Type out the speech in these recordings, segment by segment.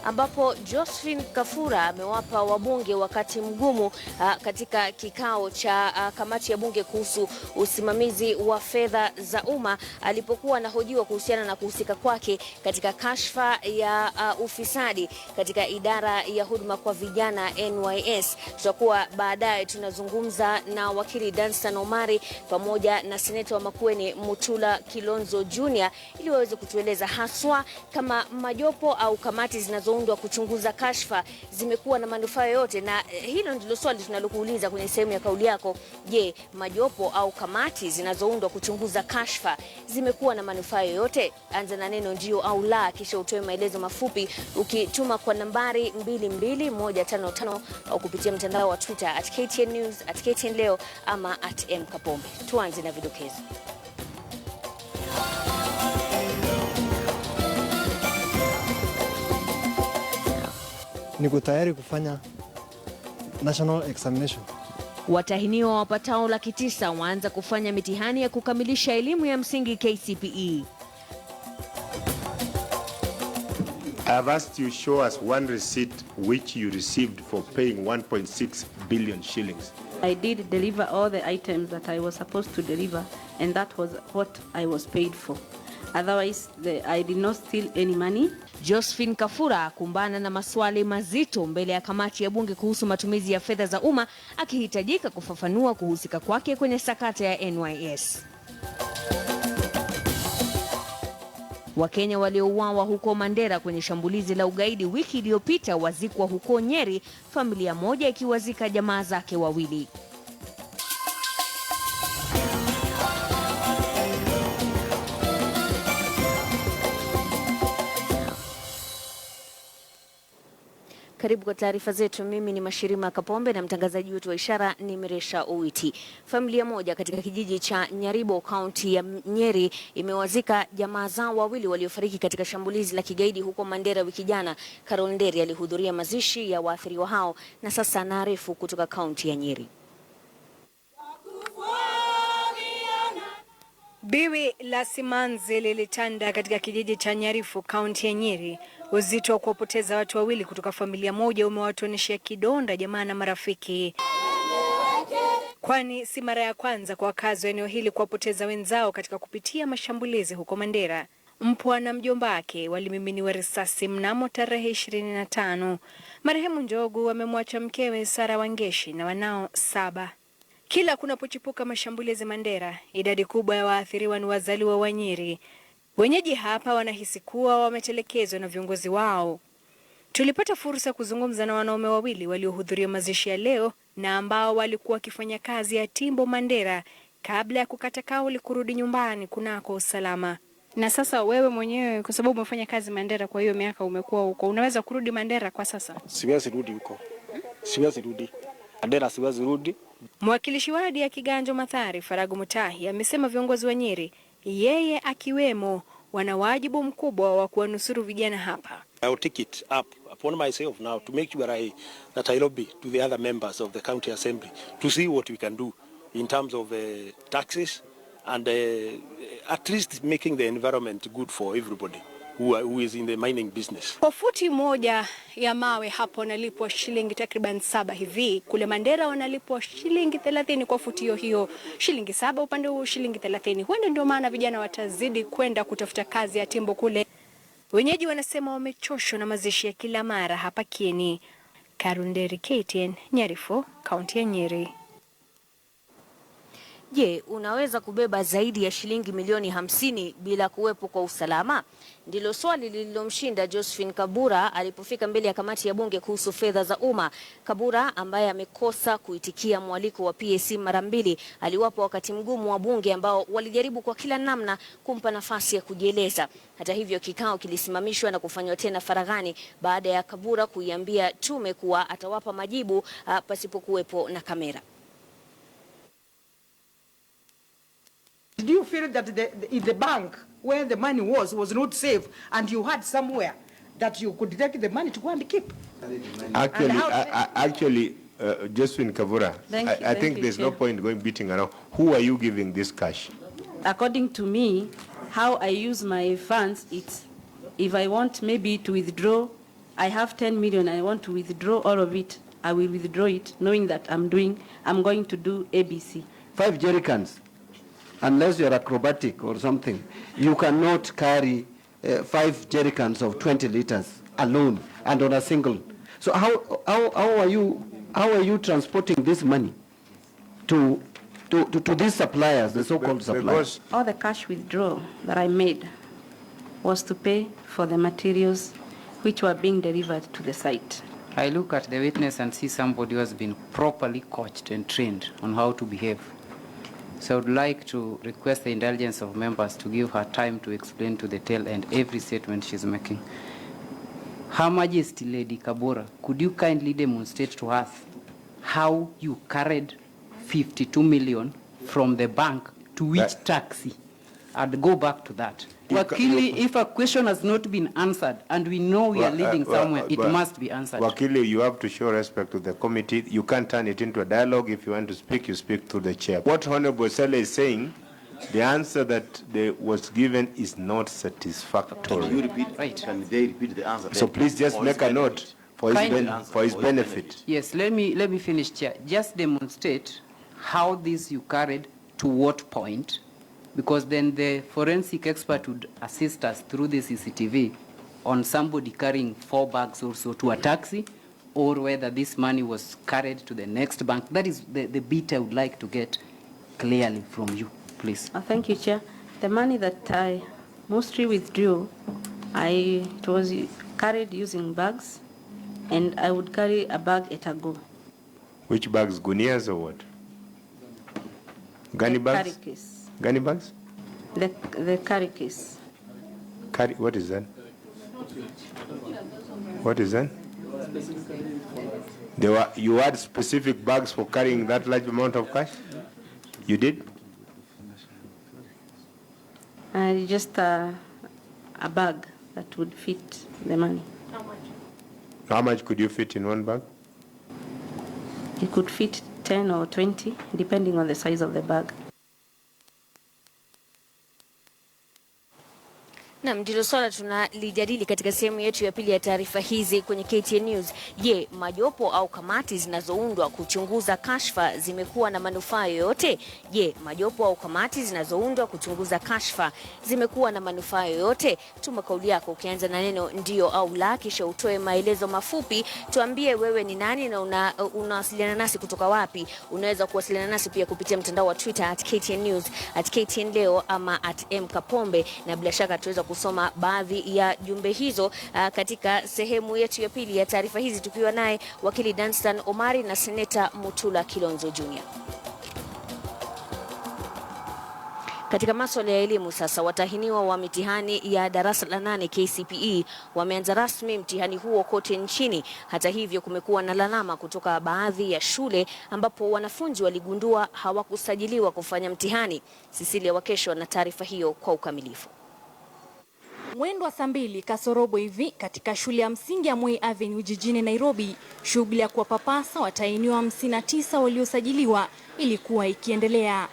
ambapo Josephine Kafura amewapa wabunge wakati mgumu katika kikao cha kamati ya bunge kuhusu usimamizi wa fedha za umma alipokuwa anahojiwa kuhusiana na kuhusika kwake katika kashfa ya ufisadi katika idara ya huduma kwa vijana NYS. Tutakuwa baadaye tunazungumza na wakili Danstan Omari pamoja na seneta wa Makueni Mutula Kilonzo Jr. ili waweze kutueleza haswa kama majopo au kamati zinazoundwa kuchunguza kashfa zimekuwa na manufaa yote, na hilo ndilo swali tunalokuuliza kwenye sehemu ya kauli yako. Je, majopo au kamati zinazoundwa kuchunguza kashfa zimekuwa na manufaa yoyote? Anza na neno ndio au la, kisha utoe maelezo mafupi ukituma kwa nambari 22155 au kupitia mtandao wa Twitter @KTN News, @KTN Leo ama @mkapombe. Tuanze na vidokezo. Niko tayari kufanya national examination. Watahiniwa wapatao 900 waanza kufanya mitihani ya kukamilisha elimu ya msingi KCPE. I've asked you show us one receipt which you received for paying 1.6 billion shillings. I did deliver all the items that I was supposed to deliver, and that was what I was paid for. Otherwise, I did not steal any money. Josephine Kafura kumbana na maswali mazito mbele ya kamati ya bunge kuhusu matumizi ya fedha za umma, akihitajika kufafanua kuhusika kwake kwenye sakata ya NYS. Wakenya waliouawa huko Mandera kwenye shambulizi la ugaidi wiki iliyopita wazikwa huko Nyeri, familia moja ikiwazika jamaa zake wawili. Karibu kwa taarifa zetu. Mimi ni Mashirima Kapombe na mtangazaji wetu wa ishara ni Miresha Owiti. Familia moja katika kijiji cha Nyaribo, kaunti ya Nyeri, imewazika jamaa zao wawili waliofariki katika shambulizi la kigaidi huko Mandera wiki jana. Carol Nderi alihudhuria mazishi ya waathiriwa hao na sasa anaarifu kutoka kaunti ya Nyeri. Biwi la simanzi lilitanda katika kijiji cha Nyarifu, kaunti ya Nyeri. Uzito wa kuwapoteza watu wawili kutoka familia moja umewatonesha kidonda jamaa na marafiki, kwani si mara ya kwanza kwa wakazi wa eneo hili kuwapoteza wenzao katika kupitia mashambulizi huko Mandera. Mpwa na mjomba wake walimiminiwa risasi mnamo tarehe 25. Marehemu Njogu amemwacha mkewe Sara Wangeshi na wanao 7. Kila kunapochipuka mashambulizi Mandera, idadi kubwa ya waathiriwa ni wazaliwa wa Nyeri. Wenyeji hapa wanahisi kuwa wametelekezwa na viongozi wao. Tulipata fursa kuzungumza na wanaume wawili waliohudhuria mazishi ya leo na ambao walikuwa wakifanya kazi ya timbo Mandera kabla ya kukata kauli kurudi nyumbani kunako usalama. Na sasa wewe mwenyewe, kwa sababu umefanya kazi Mandera kwa hiyo miaka umekuwa huko, unaweza kurudi Mandera kwa sasa? Siwezi rudi huko. Siwezi rudi. Mandera siwezi rudi. Mwakilishi wadi ya Kiganjo Mathari Faragu Mutahi amesema viongozi wa Nyeri, yeye akiwemo, wana wajibu mkubwa wa kuwanusuru vijana hapa. I will take it up upon myself now to make sure that I lobby to the other members of the county assembly to see what we can do in terms of taxes and at least making the environment good for everybody who is in the mining business. Kwa futi moja ya mawe hapo wanalipwa shilingi takriban 7 hivi. Kule Mandera wanalipwa shilingi 30 kwa futi hiyo. Shilingi 7 upande huu shilingi 30. Huenda ndio maana vijana watazidi kwenda kutafuta kazi ya timbo kule. Wenyeji wanasema wamechoshwa na mazishi ya kila mara hapa Kieni. Carol Nderi, KTN, Nyarifu, kaunti ya Nyeri. Je, unaweza kubeba zaidi ya shilingi milioni 50 bila kuwepo kwa usalama? Ndilo swali lililomshinda Josephine Kabura alipofika mbele ya kamati ya bunge kuhusu fedha za umma. Kabura, ambaye amekosa kuitikia mwaliko wa PAC mara 2, aliwapa wakati mgumu wa bunge ambao walijaribu kwa kila namna kumpa nafasi ya kujieleza. Hata hivyo, kikao kilisimamishwa na kufanywa tena faraghani baada ya Kabura kuiambia tume kuwa atawapa majibu pasipokuwepo na kamera. Did you feel that the bank where the money was not safe and you had somewhere that you could take the money to go and keep? Actually, Josephine Kavura, I think there's no point going beating around. Who are you giving this cash? According to me, how I use my funds, it's if I want maybe to withdraw I have 10 million, I want to withdraw all of it, I will withdraw it, knowing that I'm going to do ABC. 5 jerrycans, unless you're acrobatic or something, you cannot carry 5 jerrycans of 20 liters alone and on a single. So how are you transporting this money to these suppliers, the so-called suppliers? All the cash withdrawal that I made was to pay for the materials which were being delivered to the site. I look at the witness and see somebody who has been properly coached and trained on how to behave. So I would like to request the indulgence of members to give her time to explain to the tail end every statement she's making. Her Majesty Lady Kabora, could you kindly demonstrate to us how you carried 52 million from the bank to which taxi? I'd go back to that. Wakili, if a question has not been answered and we know we are leading somewhere, it must be answered. Wakili, you have to show respect to the committee. You can't turn it into a dialogue. If you want to speak, you speak through the chair. What Honorable Sele is saying, the answer that was given is not satisfactory. Can you repeat? Right. Can they repeat the answer? So please just make a note for his benefit. Yes, let me finish, Chair. Just demonstrate how this you carried to what point, because then the forensic expert would assist us through the CCTV on somebody carrying 4 bags or so to a taxi, or whether this money was carried to the next bank. That is the bit I would like to get clearly from you, please. Thank you, Chair. The money that I mostly withdrew, it was carried using bags, and I would carry a bag at a go. Which bags? Gunias or what? Gunny bags? Carry case. Gunny bags? The carry case. Carry, what is that? What is that? You had specific bags for carrying that large amount of cash? You did? Just a bag that would fit the money. How much could you fit in one bag? It could fit 10 or 20, depending on the size of the bag. Na ndilo swala tunalijadili katika sehemu yetu ya pili ya taarifa hizi kwenye KTN News. Je, majopo au kamati zinazoundwa kuchunguza kashfa zimekuwa na manufaa yoyote? Je, majopo au kamati zinazoundwa kuchunguza kashfa zimekuwa na manufaa yoyote? Tuma kauli yako ukianza na neno ndio au la, kisha utoe maelezo mafupi. Tuambie wewe ni nani na unawasiliana nasi kutoka wapi. Unaweza kuwasiliana nasi pia kupitia mtandao wa Twitter @KTN News, @KTN Leo ama @MKapombe, na bila shaka tuweza kusoma baadhi ya jumbe hizo katika sehemu yetu ya pili ya taarifa hizi, tukiwa naye wakili Danstan Omari na seneta Mutula Kilonzo Jr. Katika masuala ya elimu sasa, watahiniwa wa mitihani ya darasa la 8 KCPE wameanza rasmi mtihani huo kote nchini. Hata hivyo, kumekuwa na lalama kutoka baadhi ya shule ambapo wanafunzi waligundua hawakusajiliwa kufanya mtihani. Cecilia Wakesho na taarifa hiyo kwa ukamilifu. Mwendo wa saa 2 kasorobo hivi katika shule ya msingi ya Moi Avenue jijini Nairobi, shughuli ya kuwapapasa watahiniwa 59 waliosajiliwa ilikuwa ikiendelea.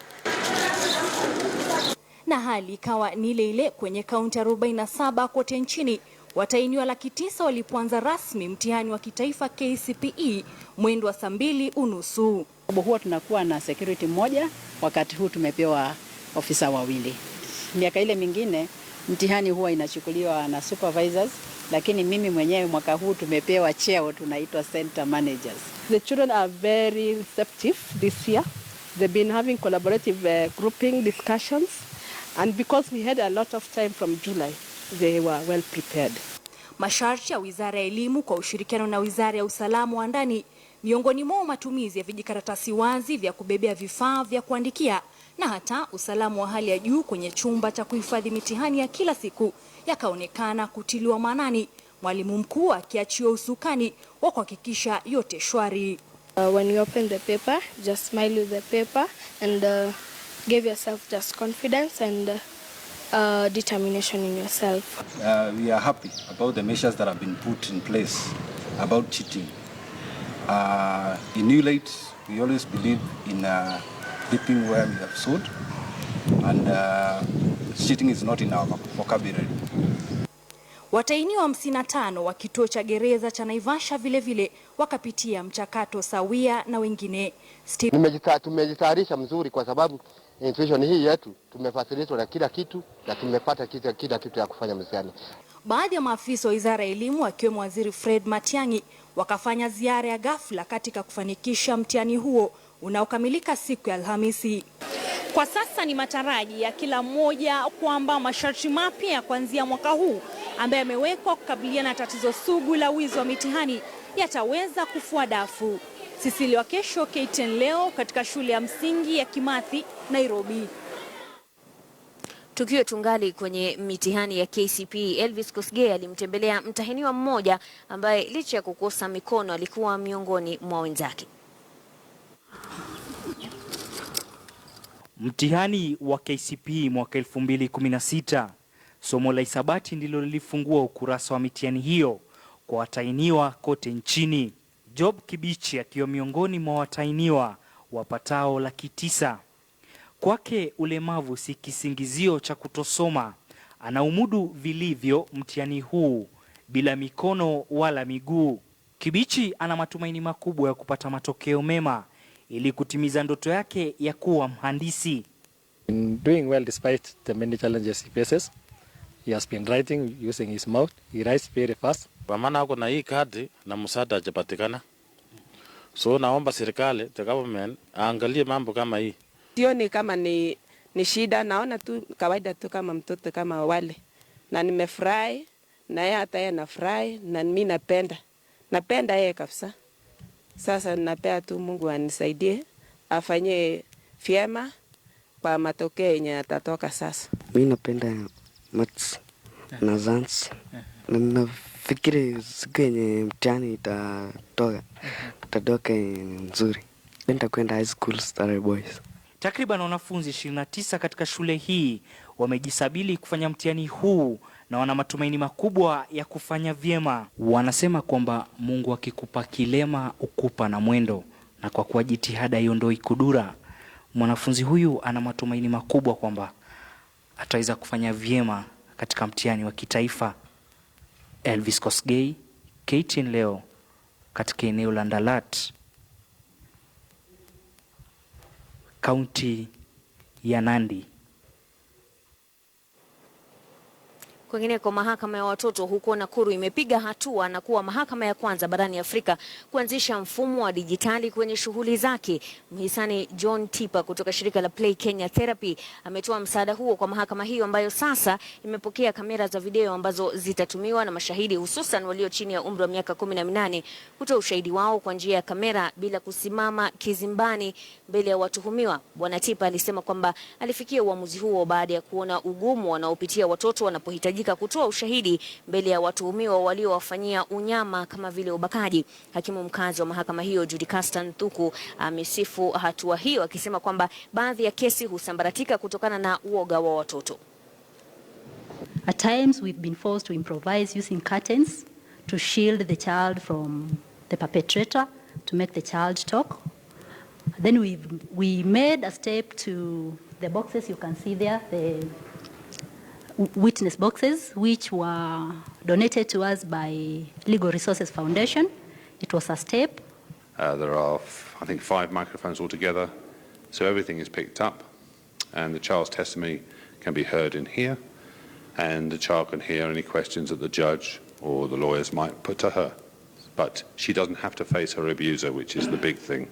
Na hali ikawa ni ile kwenye kaunti 47 kote nchini. Watahiniwa 900 walipoanza rasmi mtihani wa kitaifa KCPE mwendo wa saa 2:30. Huwa tunakuwa na security moja, wakati huu tumepewa ofisa wawili. Miaka ile mingine mtihani huwa inachukuliwa na supervisors, lakini mimi mwenyewe mwaka huu tumepewa cheo, tunaitwa center managers. The children are very receptive this year. They've been having collaborative grouping discussions, and because we had a lot of time from July, they were well prepared. Masharti ya Wizara ya Elimu kwa ushirikiano na Wizara ya Usalama wa Ndani, miongoni mwao matumizi ya vijikaratasi wazi vya kubebea vifaa vya kuandikia na hata usalama wa hali ya juu kwenye chumba cha kuhifadhi mitihani ya kila siku yakaonekana kutiliwa maanani, mwalimu mkuu akiachiwa usukani wa kuhakikisha yote shwari. When you open the paper, just smile with the paper and give yourself just confidence and determination in yourself. We are happy about the measures that have been put in place about cheating. In ULATE, we always believe in dipping where we have sowed, and cheating is not in our vocabulary. Watahiniwa 55 wa kituo cha gereza cha Naivasha vile wakapitia mchakato sawia na wengine. Tumejitayarisha mzuri kwa sababu institution hii yetu tumefasilitwa na kila kitu na tumepata kila kitu ya kufanya mtihani. Baadhi ya maafisa wa Wizara ya Elimu akiwemo Waziri Fred Matiang'i wakafanya ziara ya ghafla katika kufanikisha mtihani huo unaokamilika siku ya Alhamisi. Kwa sasa ni mataraji ya kila mmoja kwamba masharti mapya ya kuanzia mwaka huu ambaye yamewekwa kukabiliana na tatizo sugu la wizi wa mitihani yataweza kufua dafu. Sisili wa Kesho, KTN leo katika shule ya msingi ya Kimathi, Nairobi. Tukiwa tungali kwenye mitihani ya KCPE, Elvis Kosgei alimtembelea mtahiniwa mmoja ambaye licha ya kukosa mikono alikuwa miongoni mwa wenzake. Mtihani wa KCPE mwaka 2016, somo la hisabati ndilo lilifungua ukurasa wa mitihani hiyo kwa watahiniwa kote nchini. Job Kibichi akiwa miongoni mwa watahiniwa wapatao 900. Kwake ulemavu si kisingizio cha kutosoma. Anaumudu vilivyo mtihani huu bila mikono wala miguu. Kibichi ana matumaini makubwa ya kupata matokeo mema ili kutimiza ndoto yake ya kuwa mhandisi. Doing well despite the many challenges he faces. He has been writing using his mouth. He writes very fast. Kwa maana ako na hii kadi na msaada hajapatikana. So naomba serikali, the government, aangalie mambo kama hii. Sioni kama ni shida, naona tu kawaida tu kama mtoto kama wale. Na nimefurahi, na yeye hata yeye anafurahi, na mimi napenda yeye kabisa. Sasa napea tu Mungu anisaidie, afanye vyema kwa matokeo yenye yatatoka sasa. Mimi napenda maths na science. Na nafikiri siku yenye mtihani itatoka nzuri. Napenda kwenda high school Star Boys. Takriban wanafunzi 29 katika shule hii wamejisabili kufanya mtihani huu na wana matumaini makubwa ya kufanya vyema. Wanasema kwamba Mungu akikupa kilema ukupa na mwendo, na kwa kuwa jitihada iondoi kudura, mwanafunzi huyu ana matumaini makubwa kwamba ataweza kufanya vyema katika mtihani wa kitaifa. Elvis Kosgei, KTN leo katika eneo la Ndalat, kaunti ya Nandi. Kwingineko, mahakama ya watoto huko Nakuru imepiga hatua na kuwa mahakama ya kwanza barani Afrika kuanzisha mfumo wa dijitali kwenye shughuli zake. Mhisani John Tipa kutoka shirika la Play Kenya Therapy ametoa msaada huo kwa mahakama hiyo ambayo sasa imepokea kamera za video ambazo zitatumiwa na mashahidi hususan walio chini ya umri wa miaka 18 kutoa ushahidi wao kwa njia ya kamera bila kusimama kizimbani mbele ya watuhumiwa. Bwana Tipa alisema kwamba alifikia uamuzi huo baada ya kuona ugumu wanaopitia watoto wanapohitaji kutoa ushahidi mbele ya watuhumiwa waliowafanyia unyama kama vile ubakaji. Hakimu mkazi wa mahakama hiyo Judy Castan Thuku amesifu hatua hiyo akisema kwamba baadhi ya kesi husambaratika kutokana na uoga wa watoto. At times we've been forced to improvise using curtains to shield the child from the perpetrator, to make the child talk. Then we made a step to the boxes you can see there, the witness boxes, which were donated to us by Legal Resources Foundation. It was a step. There are, I think, 5 microphones altogether, so everything is picked up, and the child's testimony can be heard in here, and the child can hear any questions that the judge or the lawyers might put to her. But she doesn't have to face her abuser, which is the big thing.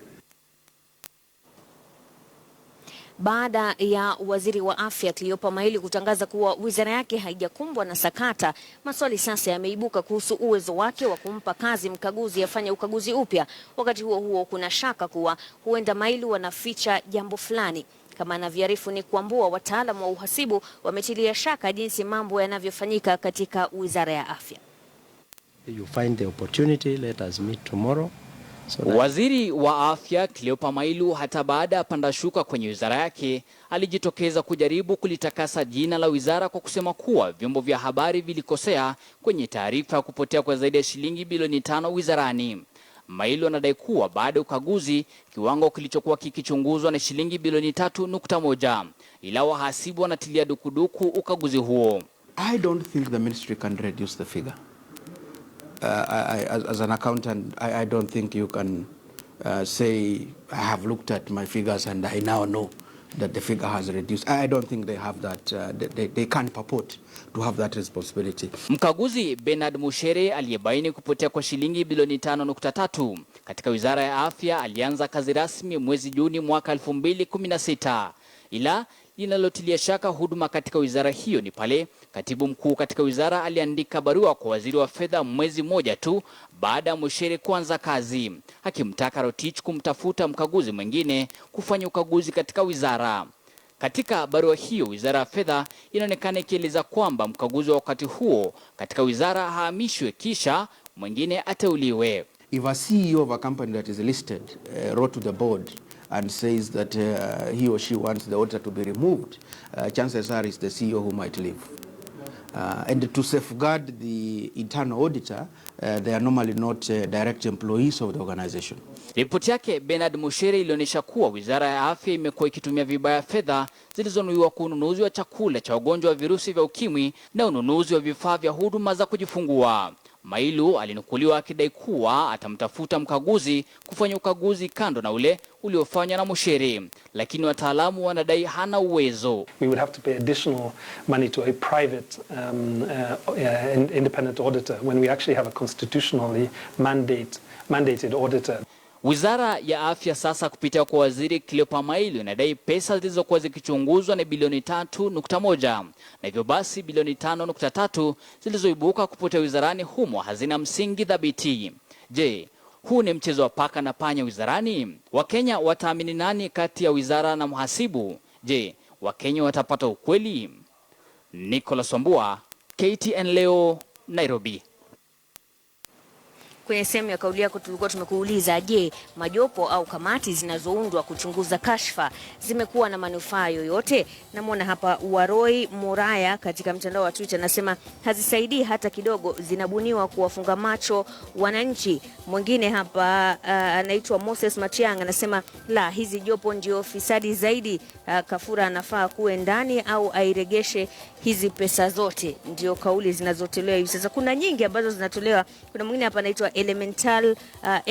Baada ya waziri wa afya Cleopa Maili kutangaza kuwa wizara yake haijakumbwa na sakata, maswali sasa yameibuka kuhusu uwezo wake wa kumpa kazi mkaguzi afanye ukaguzi upya. Wakati huo huo, kuna shaka kuwa huenda Maili wanaficha jambo fulani. Kama anavyoarifu ni kwamba wataalamu wa uhasibu wametilia shaka jinsi mambo yanavyofanyika katika wizara ya afya. You find the opportunity, let us meet tomorrow. Waziri wa afya Cleopa Mailu hata baada ya panda shuka kwenye wizara yake alijitokeza kujaribu kulitakasa jina la wizara kwa kusema kuwa vyombo vya habari vilikosea kwenye taarifa ya kupotea kwa zaidi ya shilingi bilioni 5 wizarani. Mailu anadai kuwa baada ya ukaguzi kiwango kilichokuwa kikichunguzwa na shilingi bilioni 3.1, ila wahasibu wanatilia dukuduku ukaguzi huo. I don't think the ministry can reduce the figure. As an accountant, I don't think you can say, I have looked at my figures and I now know that the figure has reduced. I don't think they have that, they can't purport to have that responsibility. Mkaguzi Bernard Mushere aliyebaini kupotea kwa shilingi bilioni 5.3 katika Wizara ya Afya alianza kazi rasmi mwezi Juni mwaka 2016. Ila linalotilia shaka huduma katika wizara hiyo ni pale katibu mkuu katika wizara aliandika barua kwa waziri wa fedha mwezi mmoja tu baada ya Mushere kuanza kazi, akimtaka Rotich kumtafuta mkaguzi mwingine kufanya ukaguzi katika wizara. Katika barua hiyo, wizara ya fedha inaonekana ikieleza kwamba mkaguzi wa wakati huo katika wizara hahamishwe kisha mwingine ateuliwe. If a CEO of a company that is listed wrote to the board and says that he or she wants the auditor to be removed, chances are it's the CEO who might leave. And to safeguard the internal auditor, they are normally not direct employees of the organization. Ripoti yake Bernard Mushere ilionyesha kuwa wizara ya afya imekuwa ikitumia vibaya fedha zilizonuiwa kwa ununuzi wa chakula cha wagonjwa wa virusi vya ukimwi na ununuzi wa vifaa vya huduma za kujifungua. Mailu alinukuliwa akidai kuwa atamtafuta mkaguzi kufanya ukaguzi kando na ule uliofanywa na Mushere, lakini wataalamu wanadai hana uwezo. We would have to pay additional money to a private independent auditor when we actually have a constitutionally mandated auditor. Wizara ya Afya sasa kupitia kwa waziri Cleopa Mailu inadai pesa zilizokuwa zikichunguzwa ni bilioni 3.1 na hivyo basi bilioni 5.3 zilizoibuka kupotea wizarani humo hazina msingi thabiti. Je, huu ni mchezo wa paka na panya wizarani? Wakenya wataamini nani kati ya wizara na mhasibu? Je, Wakenya watapata ukweli? Nicholas Wambua, KTN leo, Nairobi. Kwenye sehemu ya kauli yako tulikuwa tumekuuliza, je, majopo au kamati zinazoundwa kuchunguza kashfa zimekuwa na manufaa yoyote? Namwona hapa Waroi Muraya katika mtandao wa Twitter anasema hazisaidii hata kidogo, zinabuniwa kuwafunga macho wananchi. Mwingine hapa anaitwa Moses Matiang anasema la, hizi jopo ndio fisadi zaidi. Kafura anafaa kuwe ndani au airegeshe hizi pesa zote. Ndio kauli zinazotolewa hivi sasa. Kuna nyingi ambazo zinatolewa. Kuna mwingine hapa anaitwa Elemental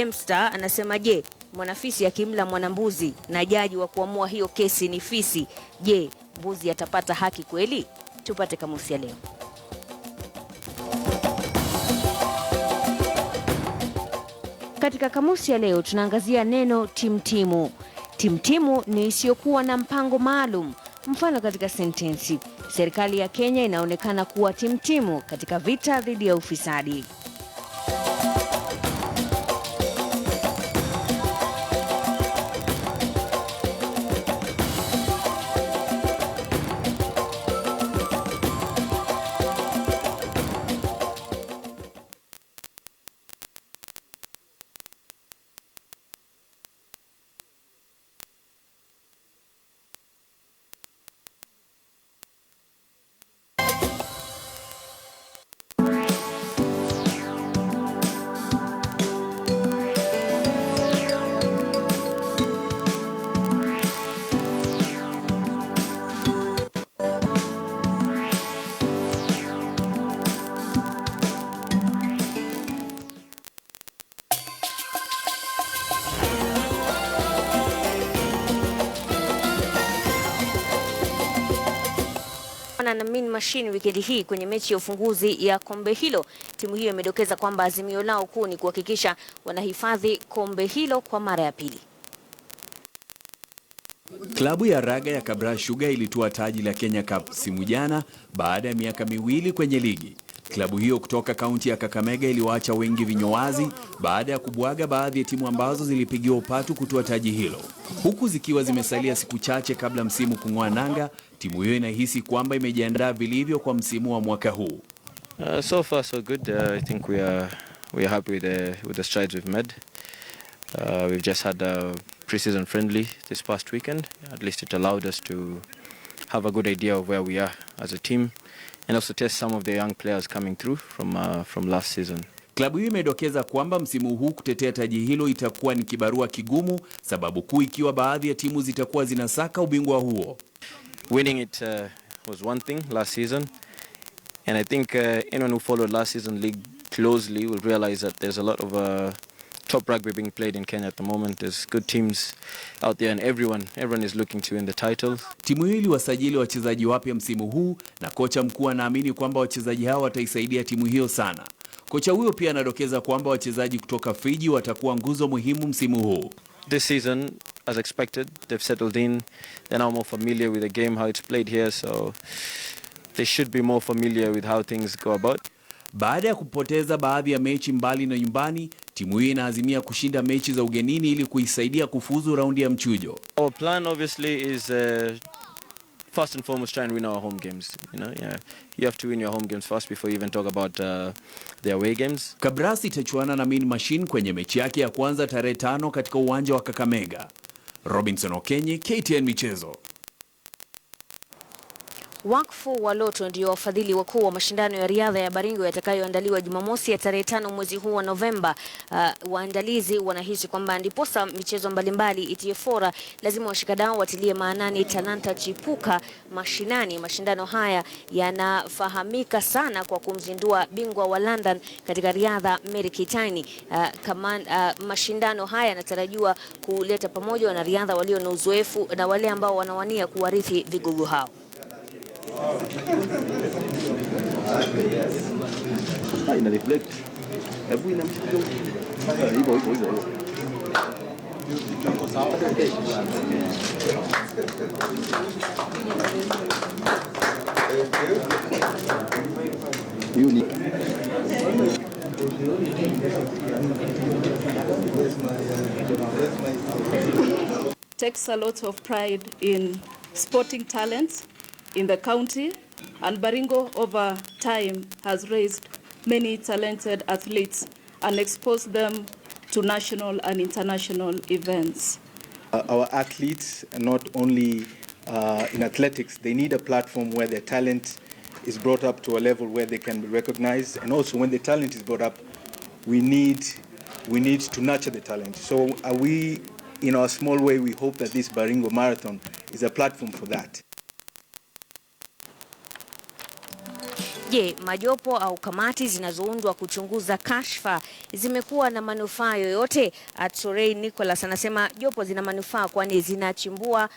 Mstar anasema, je, mwanafisi akimla mwanambuzi na jaji wa kuamua hiyo kesi ni fisi, je, mbuzi atapata haki kweli? Tupate kamusi ya leo. Katika kamusi ya leo tunaangazia neno timtimu. Timtimu ni isiyokuwa na mpango maalum. Mfano katika sentensi, serikali ya Kenya inaonekana kuwa timtimu katika vita dhidi ya ufisadi. Na Min Machine wikendi hii kwenye mechi ya ufunguzi ya kombe hilo. Timu hiyo imedokeza kwamba azimio lao kuu ni kuhakikisha wanahifadhi kombe hilo kwa mara ya pili. Klabu ya raga ya Kabra Sugar ilitoa taji la Kenya Cup simu jana baada ya miaka miwili kwenye ligi. Klabu hiyo kutoka kaunti ya Kakamega iliwaacha wengi vinyowazi baada ya kubwaga baadhi ya timu ambazo zilipigiwa upatu kutoa taji hilo. Huku zikiwa zimesalia siku chache kabla msimu kung'oa nanga, timu hiyo inahisi kwamba imejiandaa vilivyo kwa msimu wa mwaka huu. So far so good. I think we are happy with the strides we've made. We've just had a pre-season friendly this past weekend. At least it allowed us to have a good idea of where we are as a team and also test some of the young players coming through from last season. Klabu hiyo imedokeza kwamba msimu huu kutetea taji hilo itakuwa ni kibarua kigumu, sababu kuu ikiwa baadhi ya timu zitakuwa zinasaka ubingwa huo. Winning it was one thing last season. And I think anyone who followed last season league closely will realize that there's a lot of top rugby being played in Kenya at the moment. There's good teams out there and everyone is looking to win the title. Timu hii iliwasajili wachezaji wapya msimu huu na kocha mkuu anaamini kwamba wachezaji hao wataisaidia timu hiyo sana. Kocha huyo pia anadokeza kwamba wachezaji kutoka Fiji watakuwa nguzo muhimu msimu huu. This season, as expected, they've settled in. They're now more familiar with the game, how it's played here, so they should be more familiar with how things go about. Baada ya kupoteza baadhi ya mechi mbali na nyumbani, timu hii inaazimia kushinda mechi za ugenini ili kuisaidia kufuzu raundi ya mchujo. Our plan obviously is first and foremost try and win our home games. You have to win your home games first before you even talk about the away games. Kabrasi itachuana na Mean Machine kwenye mechi yake ya kwanza tarehe 5 katika uwanja wa Kakamega. Robinson Okenye, KTN Michezo. Wakfu wa Loto ndio wafadhili wakuu wa mashindano ya riadha ya Baringo yatakayoandaliwa Jumamosi ya tarehe 5 mwezi huu wa Novemba. Waandalizi wanahisi kwamba ndiposa michezo mbalimbali itie fora, lazima washikadau watilie maanani talanta chipuka mashinani. Mashindano haya yanafahamika sana kwa kumzindua bingwa wa London katika riadha Mary Keitany. Mashindano haya yanatarajiwa kuleta pamoja wanariadha walio na uzoefu na wale ambao wanawania kuwarithi vigogo hao. Takes a lot of pride in sporting talents in the county, and Baringo over time has raised many talented athletes and exposed them to national and international events. Our athletes, not only in athletics, they need a platform where their talent is brought up to a level where they can be recognized, and also when the talent is brought up, we need to nurture the talent. So we, in our small way, we hope that this Baringo Marathon is a platform for that. Je, majopo au kamati zinazoundwa kuchunguza kashfa zimekuwa na manufaa yoyote? Atsorei Nicholas anasema jopo zina manufaa kwani zinachimbua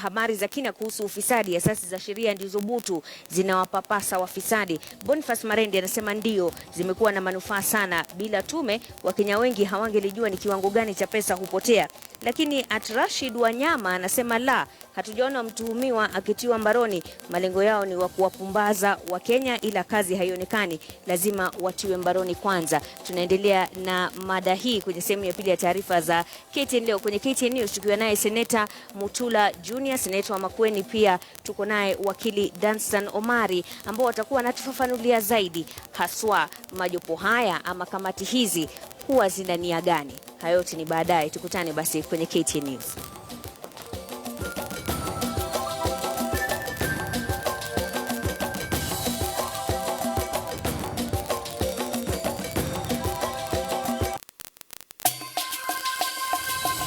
habari za kina kuhusu ufisadi. Asasi za sheria ndizo butu zinawapapasa wafisadi. Boniface Marendi anasema ndio, zimekuwa na manufaa sana. Bila tume, Wakenya wengi hawangelijua ni kiwango gani cha pesa hupotea. Lakini Rashid Wanyama anasema la, hatujaona mtuhumiwa akitiwa mbaroni. Malengo yao ni wa kuwapumbaza Wakenya, ila kazi haionekani. Lazima watiwe mbaroni kwanza. Tunaendelea na mada hii kwenye sehemu ya pili ya taarifa za KTN leo. Kwenye KTN News tukiwa naye Seneta Mutula Junior, Seneta wa Makueni, pia tuko naye wakili Danstan Omari ambao watakuwa wanatufafanulia zaidi haswa majopo haya ama kamati hizi huwa zina nia gani. Hayo yote ni baadaye. Tukutane basi kwenye KTN News.